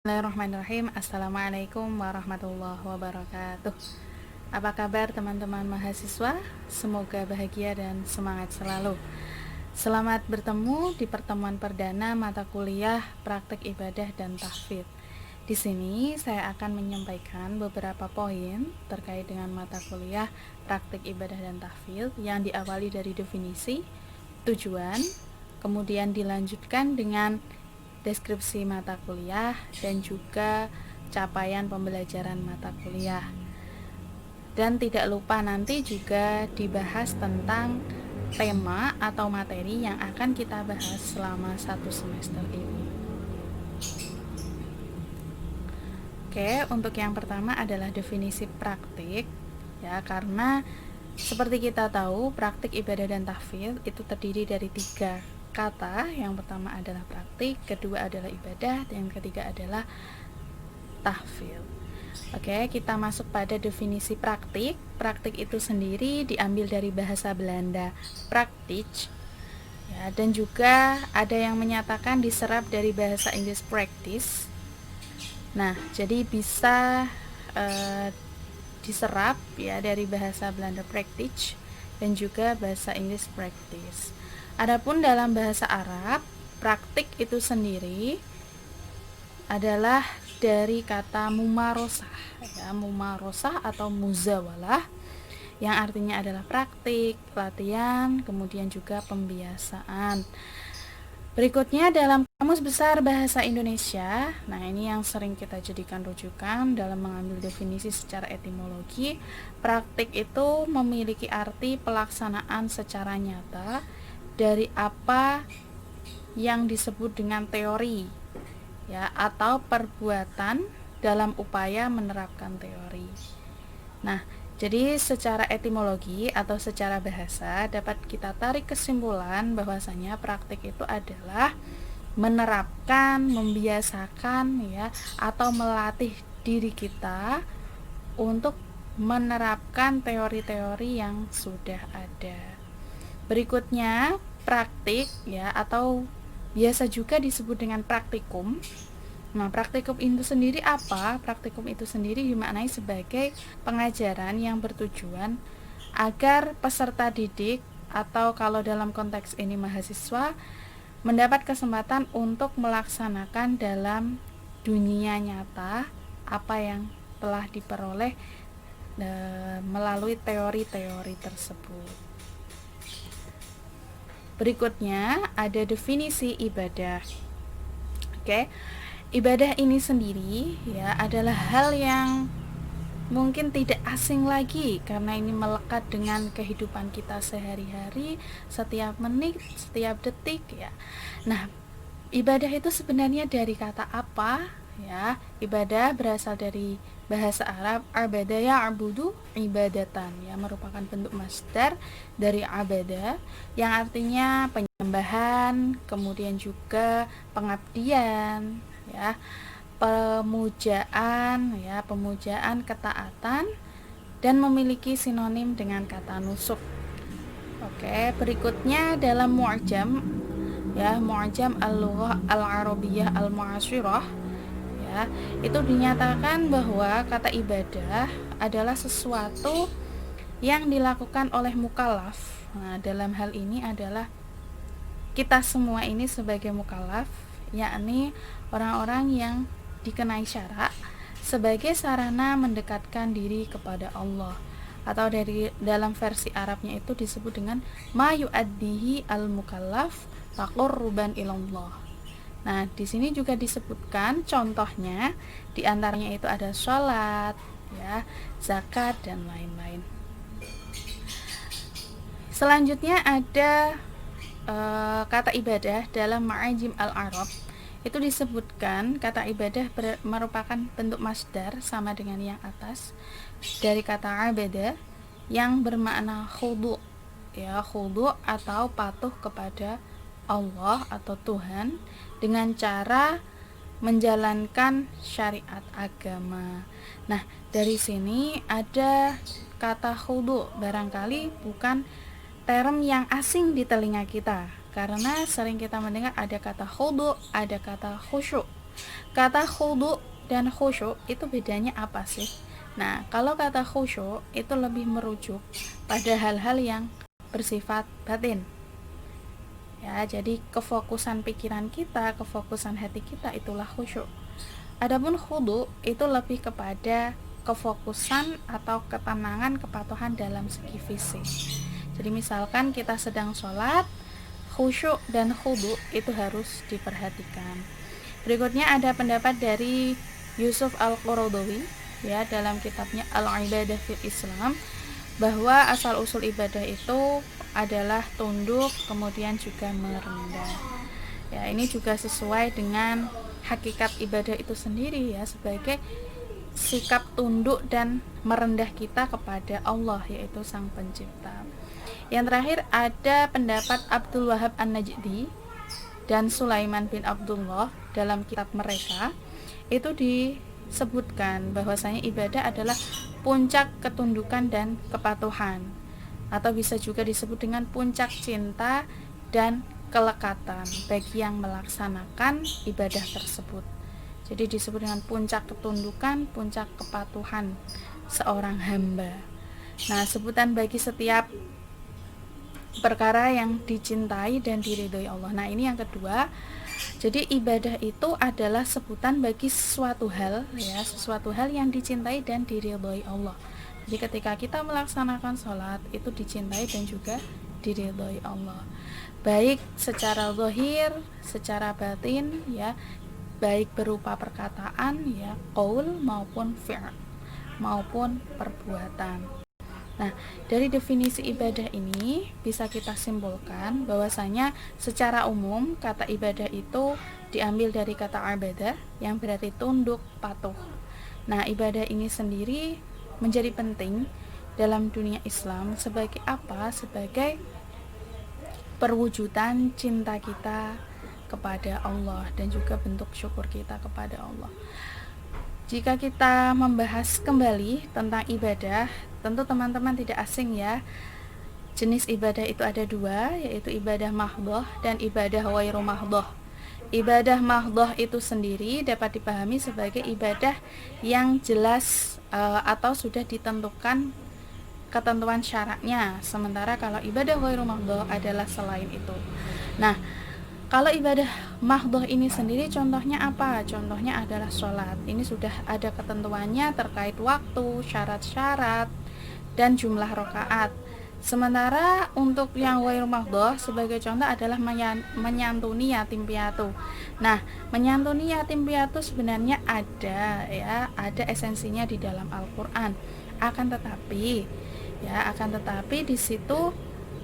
Bismillahirrahmanirrahim. Assalamualaikum warahmatullahi wabarakatuh. Apa kabar teman-teman mahasiswa? Semoga bahagia dan semangat selalu. Selamat bertemu di pertemuan perdana mata kuliah Praktik Ibadah dan Tahfidz. Di sini saya akan menyampaikan beberapa poin terkait dengan mata kuliah Praktik Ibadah dan Tahfidz yang diawali dari definisi, tujuan, kemudian dilanjutkan dengan deskripsi mata kuliah dan juga capaian pembelajaran mata kuliah. Dan tidak lupa nanti juga dibahas tentang tema atau materi yang akan kita bahas selama satu semester ini. Oke, untuk yang pertama adalah definisi praktik, ya, karena seperti kita tahu praktik ibadah dan tahfidz itu terdiri dari 3 kata. Yang pertama adalah praktik, kedua adalah ibadah, dan yang ketiga adalah tahfidz. Oke, kita masuk pada definisi praktik. Praktik itu sendiri diambil dari bahasa Belanda praktic, ya, dan juga ada yang menyatakan diserap dari bahasa Inggris practice. Nah, jadi bisa diserap ya dari bahasa Belanda practice dan juga bahasa Inggris practice. Adapun dalam bahasa Arab, praktik itu sendiri adalah dari kata mumarosah, ya, mumarosah atau muzawalah, yang artinya adalah praktik, latihan, kemudian juga pembiasaan. Berikutnya dalam Kamus Besar Bahasa Indonesia, nah ini yang sering kita jadikan rujukan dalam mengambil definisi secara etimologi. Praktik itu memiliki arti pelaksanaan secara nyata dari apa yang disebut dengan teori, ya, atau perbuatan dalam upaya menerapkan teori. Nah, jadi secara etimologi atau secara bahasa dapat kita tarik kesimpulan bahwasanya praktik itu adalah menerapkan, membiasakan, ya, atau melatih diri kita untuk menerapkan teori-teori yang sudah ada. Berikutnya, praktik, ya, atau biasa juga disebut dengan praktikum. Nah, praktikum itu sendiri apa? Praktikum itu sendiri dimaknai sebagai pengajaran yang bertujuan agar peserta didik atau kalau dalam konteks ini mahasiswa mendapat kesempatan untuk melaksanakan dalam dunia nyata apa yang telah diperoleh melalui teori-teori tersebut. Berikutnya ada definisi ibadah. Oke. Ibadah ini sendiri, ya, adalah hal yang mungkin tidak asing lagi karena ini melekat dengan kehidupan kita sehari-hari, setiap menit, setiap detik, ya. Nah, ibadah itu sebenarnya dari kata apa? Ya, ibadah berasal dari bahasa Arab abada ya'budu ibadatan, ya, merupakan bentuk masdar dari abada yang artinya penyembahan, kemudian juga pengabdian, ya, pemujaan, ya, pemujaan, ketaatan, dan memiliki sinonim dengan kata nusuk. Oke, berikutnya dalam mu'jam, ya, mu'jam al-lughah al-arabiyyah al-mu'asyirah, ya, itu dinyatakan bahwa kata ibadah adalah sesuatu yang dilakukan oleh mukallaf. Nah, dalam hal ini adalah kita semua ini sebagai mukallaf, yakni orang-orang yang dikenai syarak sebagai sarana mendekatkan diri kepada Allah, atau dari dalam versi Arabnya itu disebut dengan ma yu'addihi al-mukallaf taqarruban ilallah. Nah, di sini juga disebutkan contohnya, diantaranya itu ada sholat, ya, zakat, dan lain-lain. Selanjutnya ada kata ibadah dalam ma'ajim al-Arab. Itu disebutkan kata ibadah merupakan bentuk masdar sama dengan yang atas dari kata abada yang bermakna khudu, ya, khudu atau patuh kepada Allah atau Tuhan dengan cara menjalankan syariat agama. Nah, dari sini ada kata khudu, barangkali bukan term yang asing di telinga kita karena sering kita mendengar ada kata khudu, ada kata khusyuk. Kata khudu dan khusyuk itu bedanya apa sih? Nah, kalau kata khusyuk itu lebih merujuk pada hal-hal yang bersifat batin. Ya, jadi kefokusan pikiran kita, kefokusan hati kita itulah khusyuk. Adapun khudu itu lebih kepada kefokusan atau ketenangan, kepatuhan dalam segi fisik. Jadi misalkan kita sedang sholat, khusyuk dan khudu itu harus diperhatikan. Berikutnya ada pendapat dari Yusuf Al-Qaradawi ya dalam kitabnya Al-Ibadah fil Islam, bahwa asal usul ibadah itu adalah tunduk kemudian juga merendah. Ya, ini juga sesuai dengan hakikat ibadah itu sendiri ya, sebagai sikap tunduk dan merendah kita kepada Allah, yaitu Sang Pencipta. Yang terakhir ada pendapat Abdul Wahab An-Najdi dan Sulaiman bin Abdullah dalam kitab mereka. Itu disebutkan bahwasanya ibadah adalah puncak ketundukan dan kepatuhan, atau bisa juga disebut dengan puncak cinta dan kelekatan bagi yang melaksanakan ibadah tersebut. Jadi disebut dengan puncak ketundukan, puncak kepatuhan seorang hamba. Nah, sebutan bagi setiap perkara yang dicintai dan diridhoi Allah. Nah, ini yang kedua. Jadi ibadah itu adalah sebutan bagi sesuatu hal ya, sesuatu hal yang dicintai dan diridhoi Allah. Jadi ketika kita melaksanakan sholat itu dicintai dan juga diridhoi Allah. Baik secara zahir, secara batin ya, baik berupa perkataan ya, qaul maupun fi'l maupun perbuatan. Nah, dari definisi ibadah ini bisa kita simpulkan bahwasanya secara umum kata ibadah itu diambil dari kata ibadah yang berarti tunduk, patuh. Nah, ibadah ini sendiri menjadi penting dalam dunia Islam sebagai apa? Sebagai perwujudan cinta kita kepada Allah dan juga bentuk syukur kita kepada Allah. Jika kita membahas kembali tentang ibadah, tentu teman-teman tidak asing ya. Jenis ibadah itu ada dua, yaitu ibadah mahdhah dan ibadah ghairu mahdhah. Ibadah mahdhah itu sendiri dapat dipahami sebagai ibadah yang jelas atau sudah ditentukan ketentuan syaratnya. Sementara kalau ibadah ghairu mahdhah adalah selain itu. Nah, kalau ibadah mahdhah ini sendiri contohnya apa? Contohnya adalah sholat. Ini sudah ada ketentuannya terkait waktu, syarat-syarat, dan jumlah rakaat. Sementara untuk yang ghairu mahdhah sebagai contoh adalah menyantuni yatim piatu. Nah, menyantuni yatim piatu sebenarnya ada esensinya di dalam Al-Qur'an. Akan tetapi di situ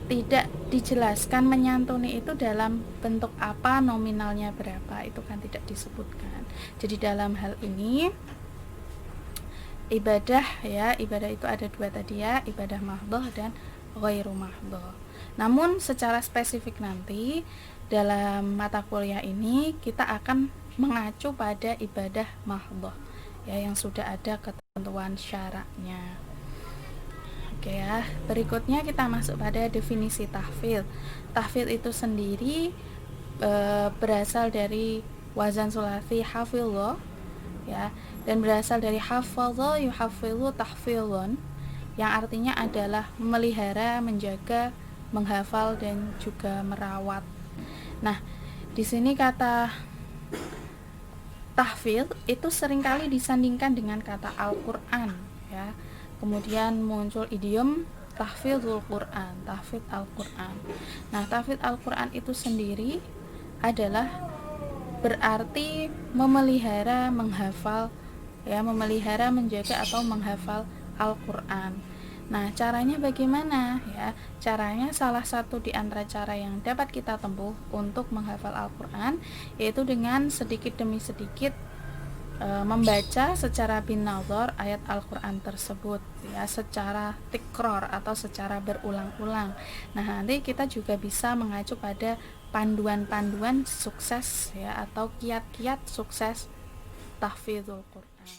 tidak dijelaskan menyantuni itu dalam bentuk apa, nominalnya berapa, itu kan tidak disebutkan. Jadi dalam hal ini ibadah itu ada dua tadi ya, ibadah mahdhah dan ghairu mahdhah. Namun secara spesifik nanti dalam mata kuliah ini kita akan mengacu pada ibadah mahdhah ya, yang sudah ada ketentuan syaratnya. Oke ya, berikutnya kita masuk pada definisi tahfidz. Tahfidz itu sendiri berasal dari wazan sulasi hafidhah ya, dan berasal dari hafadha yuhafidhu tahfidhan, yang artinya adalah memelihara, menjaga, menghafal dan juga merawat. Nah, di sini kata tahfidz itu seringkali disandingkan dengan kata Al-Qur'an ya. Kemudian muncul idiom tahfidzul Quran, tahfidz Al-Qur'an. Nah, tahfidz Al-Qur'an itu sendiri adalah berarti memelihara, menghafal ya, memelihara, menjaga atau menghafal Al-Qur'an. Nah, caranya bagaimana ya? Caranya salah satu di antara cara yang dapat kita tempuh untuk menghafal Al-Qur'an yaitu dengan sedikit demi sedikit membaca secara binazar ayat Al-Qur'an tersebut ya, secara tikror atau secara berulang-ulang. Nah, nanti kita juga bisa mengacu pada panduan-panduan sukses ya, atau kiat-kiat sukses tahfidzul Qur'an.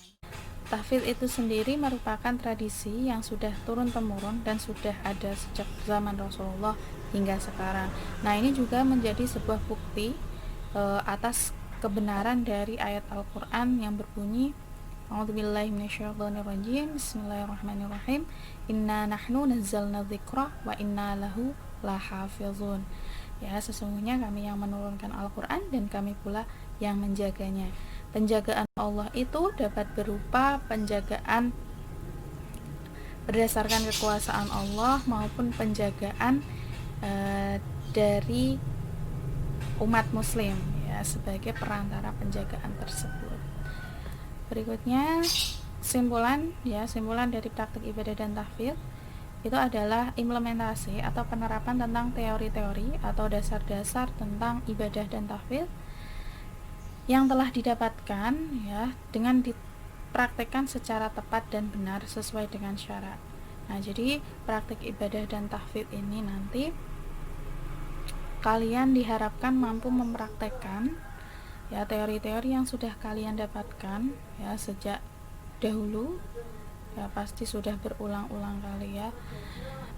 Tahfidz itu sendiri merupakan tradisi yang sudah turun-temurun dan sudah ada sejak zaman Rasulullah hingga sekarang. Nah, ini juga menjadi sebuah bukti atas kebenaran dari ayat Al-Quran yang berbunyi A'udzubillahi minasyaitonirrajim. Bismillahirrahmanirrahim. Inna nahnu nazzalna dzikra wa inna lahu lahafizun. Ya, sesungguhnya kami yang menurunkan Al-Quran dan kami pula yang menjaganya. Penjagaan Allah itu dapat berupa penjagaan berdasarkan kekuasaan Allah maupun penjagaan dari umat muslim, ya, sebagai perantara penjagaan tersebut. Berikutnya simpulan dari praktik ibadah dan tahfidz itu adalah implementasi atau penerapan tentang teori-teori atau dasar-dasar tentang ibadah dan tahfidz yang telah didapatkan, ya, dengan dipraktekkan secara tepat dan benar sesuai dengan syarat. Nah, jadi praktik ibadah dan tahfidz ini nanti kalian diharapkan mampu mempraktekkan, ya, teori-teori yang sudah kalian dapatkan, ya, sejak dahulu, ya, pasti sudah berulang-ulang kali, ya.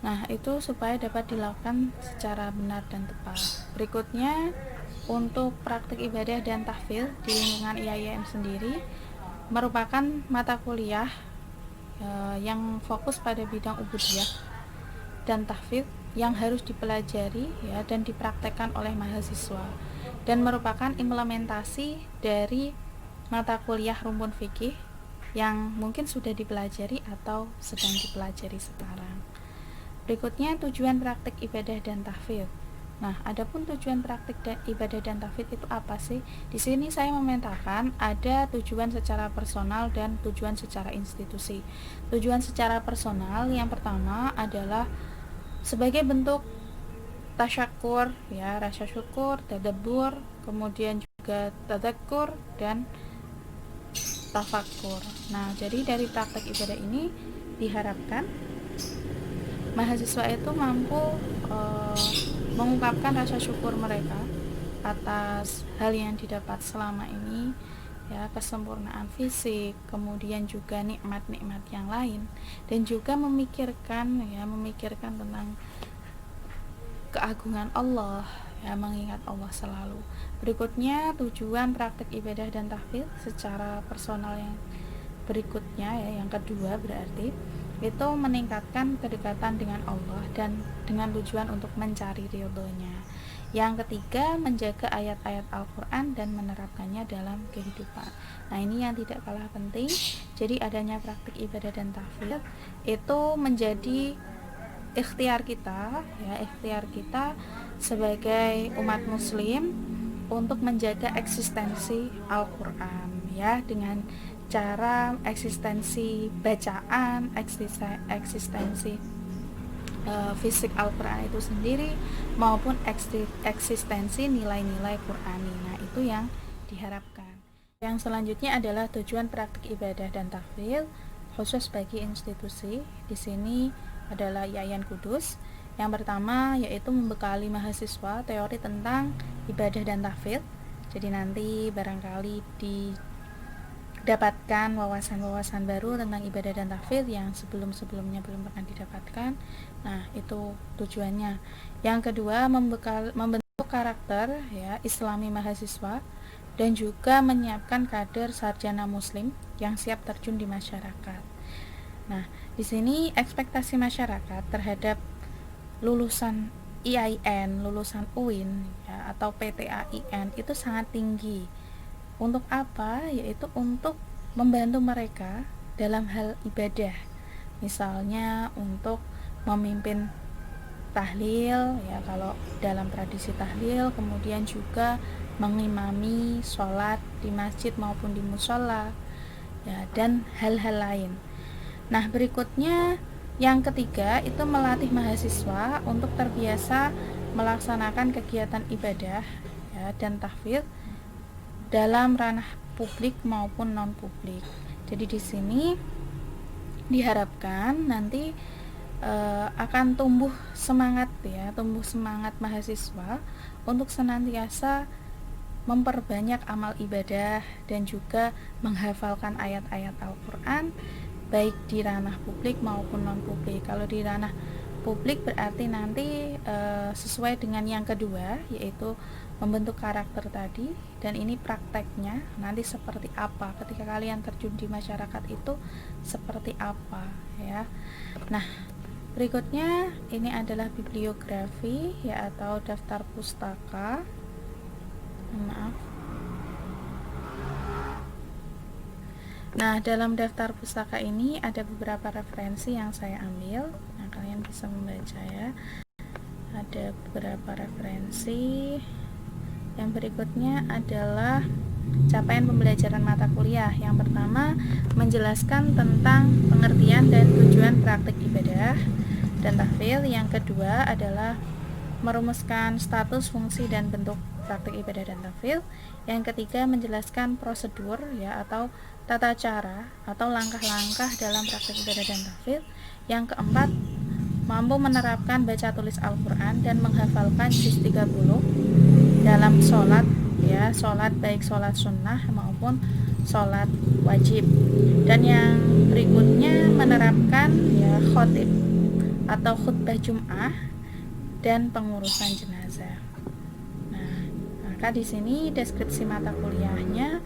Nah, itu supaya dapat dilakukan secara benar dan tepat. Berikutnya, untuk praktik ibadah dan tahfidz di lingkungan IAIN sendiri merupakan mata kuliah yang fokus pada bidang ubudiyah dan tahfidz yang harus dipelajari, ya, dan dipraktekkan oleh mahasiswa, dan merupakan implementasi dari mata kuliah rumpun fikih yang mungkin sudah dipelajari atau sedang dipelajari sekarang. Berikutnya tujuan praktik ibadah dan tahfidz. Nah, adapun tujuan praktik ibadah dan tahfidz itu apa sih? Di sini saya memetakan ada tujuan secara personal dan tujuan secara institusi. Tujuan secara personal yang pertama adalah sebagai bentuk tasyakur, ya, rasa syukur, tadabbur, kemudian juga tadzakur dan tafakur. Nah, jadi dari praktek ibadah ini diharapkan mahasiswa itu mampu mengungkapkan rasa syukur mereka atas hal yang didapat selama ini, ya, kesempurnaan fisik, kemudian juga nikmat-nikmat yang lain, dan juga memikirkan tentang keagungan Allah, ya, mengingat Allah selalu. Berikutnya tujuan praktik ibadah dan tahfidz secara personal yang berikutnya, ya, yang kedua berarti itu meningkatkan kedekatan dengan Allah dan dengan tujuan untuk mencari ridhonya. Yang ketiga, menjaga ayat-ayat Al-Quran dan menerapkannya dalam kehidupan. Nah, ini yang tidak kalah penting. Jadi adanya praktik ibadah dan tahfidz itu menjadi ikhtiar kita sebagai umat muslim untuk menjaga eksistensi Al-Quran, ya, dengan cara eksistensi bacaan, eksistensi fisik Al-Quran itu sendiri maupun eksistensi nilai-nilai Qurani. Nah, itu yang diharapkan. Yang selanjutnya adalah tujuan praktik ibadah dan tahfidz khusus bagi institusi. Di sini adalah IAIN Kudus. Yang pertama yaitu membekali mahasiswa teori tentang ibadah dan tahfidz. Jadi nanti barangkali didapatkan wawasan-wawasan baru tentang ibadah dan tahfidz yang sebelum-sebelumnya belum pernah didapatkan. Nah, itu tujuannya. Yang kedua, membentuk karakter, ya, Islami mahasiswa dan juga menyiapkan kader sarjana muslim yang siap terjun di masyarakat. Nah, di sini ekspektasi masyarakat terhadap lulusan IAIN, lulusan UIN, ya, atau PTAIN itu sangat tinggi. Untuk apa? Yaitu untuk membantu mereka dalam hal ibadah. Misalnya untuk memimpin tahlil, ya, kalau dalam tradisi tahlil, kemudian juga mengimami sholat di masjid maupun di musola, ya, dan hal-hal lain. Nah, berikutnya yang ketiga itu melatih mahasiswa untuk terbiasa melaksanakan kegiatan ibadah, ya, dan tahfidz dalam ranah publik maupun non publik. Jadi di sini diharapkan nanti akan tumbuh semangat mahasiswa untuk senantiasa memperbanyak amal ibadah dan juga menghafalkan ayat-ayat Al-Quran baik di ranah publik maupun non publik. Kalau di ranah publik berarti nanti sesuai dengan yang kedua, yaitu membentuk karakter tadi, dan ini prakteknya nanti seperti apa ketika kalian terjun di masyarakat itu seperti apa ya. Nah, berikutnya ini adalah bibliografi ya, atau daftar pustaka. Maaf. Nah, dalam daftar pustaka ini ada beberapa referensi yang saya ambil. Nah, kalian bisa membaca ya. Ada beberapa referensi. Yang berikutnya adalah capaian pembelajaran mata kuliah. Yang pertama, menjelaskan tentang pengertian dan tujuan praktik ibadah dan tahfidz. Yang kedua adalah merumuskan status, fungsi, dan bentuk praktik ibadah dan tahfidz. Yang ketiga, menjelaskan prosedur ya, atau tata cara atau langkah-langkah dalam praktik ibadah dan tahfidz. Yang keempat, mampu menerapkan baca tulis Al-Quran dan menghafalkan juz 30 dalam sholat ya, sholat baik sholat sunnah maupun sholat wajib. Dan yang berikutnya menerapkan ya khotib atau khutbah Jum'ah dan pengurusan jenazah. Nah, maka di sini deskripsi mata kuliahnya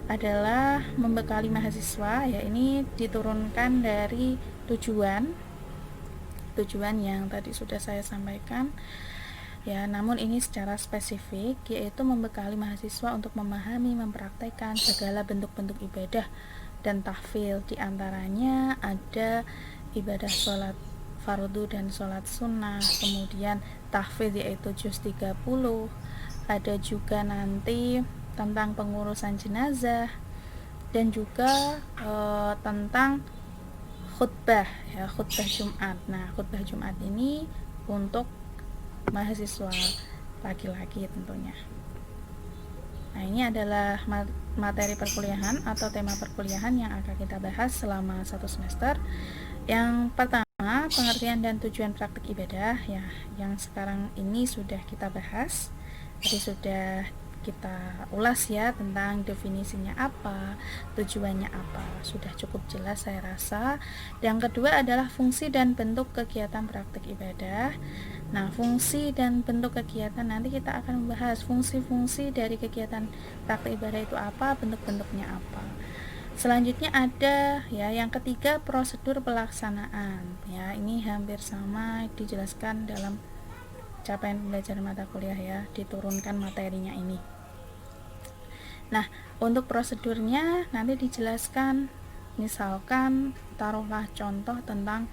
adalah membekali mahasiswa ya, ini diturunkan dari tujuan yang tadi sudah saya sampaikan ya, namun ini secara spesifik, yaitu membekali mahasiswa untuk memahami, mempraktekkan segala bentuk-bentuk ibadah dan tahfidz. Di antaranya ada ibadah sholat fardu dan sholat sunnah, kemudian tahfidz yaitu juz 30, ada juga nanti tentang pengurusan jenazah, dan juga tentang khutbah ya, khutbah Jumat. Nah, khutbah Jumat ini untuk mahasiswa laki-laki tentunya. Nah, ini adalah materi perkuliahan atau tema perkuliahan yang akan kita bahas selama 1 semester. Yang pertama, pengertian dan tujuan praktik ibadah ya, yang sekarang ini sudah kita bahas. Jadi sudah kita ulas ya, tentang definisinya apa, tujuannya apa, sudah cukup jelas saya rasa. Yang kedua adalah fungsi dan bentuk kegiatan praktik ibadah. Nah, fungsi dan bentuk kegiatan nanti kita akan membahas fungsi-fungsi dari kegiatan praktik ibadah itu apa, bentuk-bentuknya apa. Selanjutnya ada ya, yang ketiga prosedur pelaksanaan ya, ini hampir sama dijelaskan dalam capaian pembelajaran mata kuliah ya, diturunkan materinya ini. Nah, untuk prosedurnya nanti dijelaskan, misalkan taruhlah contoh tentang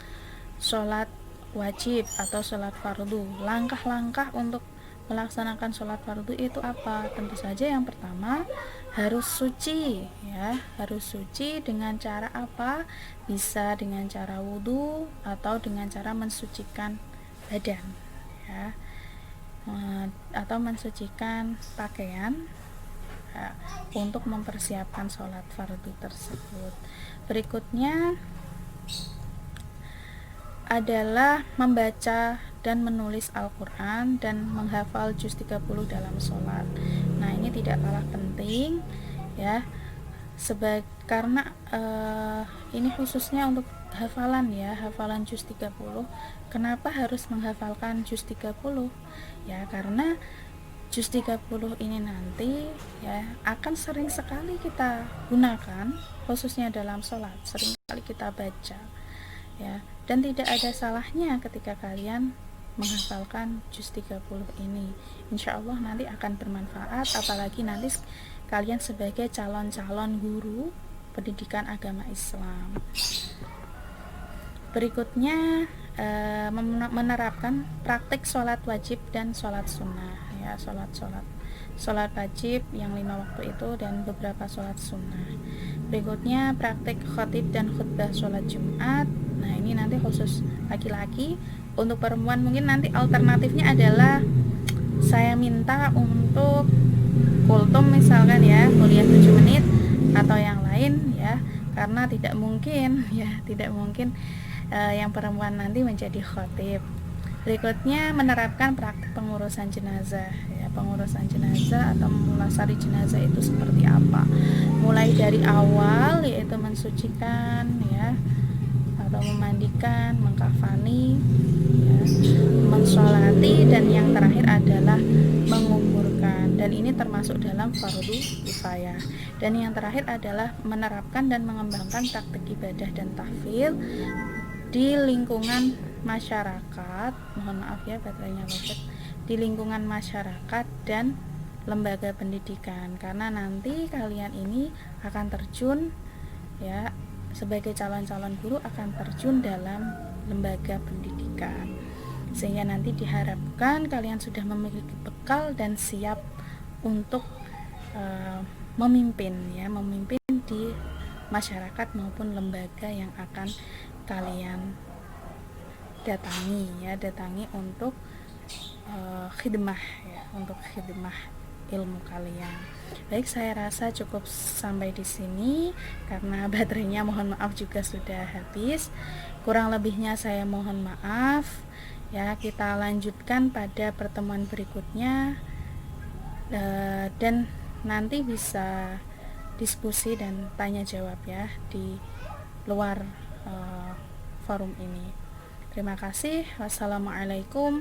sholat wajib atau sholat fardu. Langkah-langkah untuk melaksanakan sholat fardu itu apa? Tentu saja yang pertama harus suci ya, harus suci dengan cara apa? Bisa dengan cara wudhu atau dengan cara mensucikan badan ya, atau mensucikan pakaian ya, untuk mempersiapkan sholat fardu tersebut. Berikutnya adalah membaca dan menulis Al-Quran dan menghafal juz 30 dalam sholat. Nah, ini tidak kalah penting ya, karena ini khususnya untuk hafalan ya, hafalan juz 30. Kenapa harus menghafalkan juz 30? Ya, karena juz 30 ini nanti ya akan sering sekali kita gunakan, khususnya dalam sholat, sering kali kita baca ya, dan tidak ada salahnya ketika kalian menghafalkan juz 30 ini. Insya Allah nanti akan bermanfaat, apalagi nanti kalian sebagai calon-calon guru pendidikan agama Islam. Berikutnya menerapkan praktik sholat wajib dan sholat sunnah ya, sholat wajib yang 5 waktu itu dan beberapa sholat sunnah. Berikutnya praktik khotib dan khutbah sholat Jumat. Nah, ini nanti khusus laki-laki. Untuk perempuan mungkin nanti alternatifnya adalah saya minta untuk kultum misalkan ya, kuliah 7 menit atau yang lain ya, karena tidak mungkin yang perempuan nanti menjadi khotib. Berikutnya menerapkan praktik pengurusan jenazah ya, pengurusan jenazah atau memulasari jenazah itu seperti apa, mulai dari awal yaitu mensucikan ya, atau memandikan, mengkafani ya, mensolati, dan yang terakhir adalah menguburkan dan ini termasuk dalam fardu kifayah. Dan yang terakhir adalah menerapkan dan mengembangkan praktik ibadah dan tahfidz di lingkungan masyarakat. Mohon maaf ya baterainya lobet. Di lingkungan masyarakat dan lembaga pendidikan, karena nanti kalian ini akan terjun ya sebagai calon-calon guru, akan terjun dalam lembaga pendidikan, sehingga nanti diharapkan kalian sudah memiliki bekal dan siap untuk memimpin di masyarakat maupun lembaga yang akan kalian datangi untuk khidmah untuk khidmah ilmu kalian. Baik, saya rasa cukup sampai di sini karena baterainya mohon maaf juga sudah habis. Kurang lebihnya saya mohon maaf ya. Kita lanjutkan pada pertemuan berikutnya dan nanti bisa diskusi dan tanya jawab ya di luar forum ini. Terima kasih. Wassalamualaikum